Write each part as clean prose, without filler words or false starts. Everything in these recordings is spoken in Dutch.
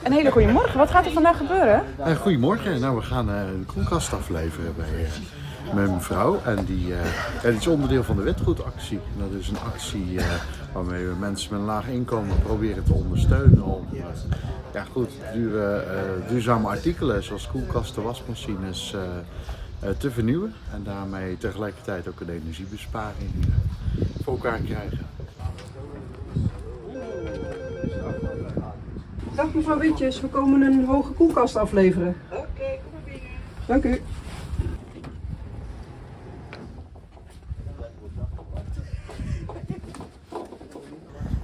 Een hele goede morgen. Wat gaat er vandaag gebeuren? Goedemorgen. Nou, we gaan een koelkast afleveren bij mijn vrouw. En die is onderdeel van de witgoedactie. Dat is een actie waarmee we mensen met een laag inkomen proberen te ondersteunen om duurzame artikelen zoals koelkasten, wasmachines te vernieuwen. En daarmee tegelijkertijd ook een energiebesparing voor elkaar krijgen. Dag mevrouw Witjes, we komen een hoge koelkast afleveren. Oké, kom maar binnen. Dank u.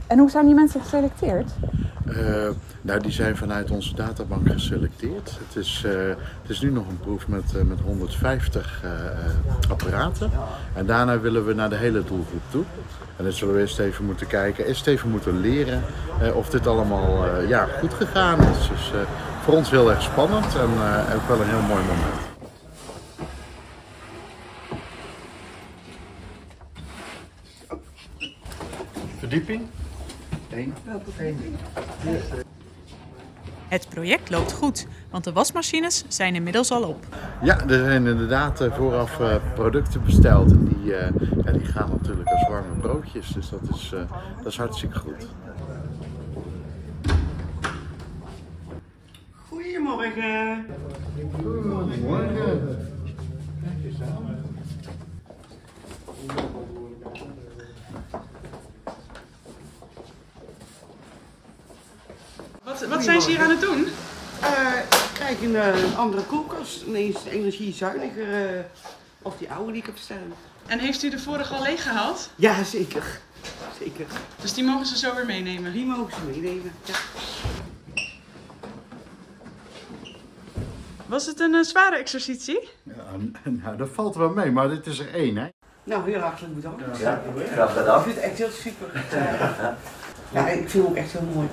En hoe zijn die mensen geselecteerd? Die zijn vanuit onze databank geselecteerd. Het is nu nog een proef met 150 apparaten. En daarna willen we naar de hele doelgroep toe. En dan zullen we eerst even moeten kijken, eerst even moeten leren of dit allemaal goed gegaan is. Dus voor ons heel erg spannend en ook wel een heel mooi moment. Verdieping? Eén. Het project loopt goed, want de wasmachines zijn inmiddels al op. Ja, er zijn inderdaad vooraf producten besteld en die gaan natuurlijk als warme broodjes, dus dat is hartstikke goed. Goedemorgen. Goedemorgen. Wat zijn ze hier aan het doen? Ik krijg een andere koelkast, ineens energiezuiniger, of die oude die ik heb staan. En heeft u de vorige al leeggehaald? Ja, zeker. Zeker. Dus die mogen ze zo weer meenemen? Die mogen ze meenemen, ja. Was het een zware exercitie? Ja, nou, dat valt wel mee, maar dit is er één, hè? Nou, heel hartelijk bedankt. Ja, graag gedaan. Ik vind het echt heel super. Ja, ik vind het ook echt heel mooi.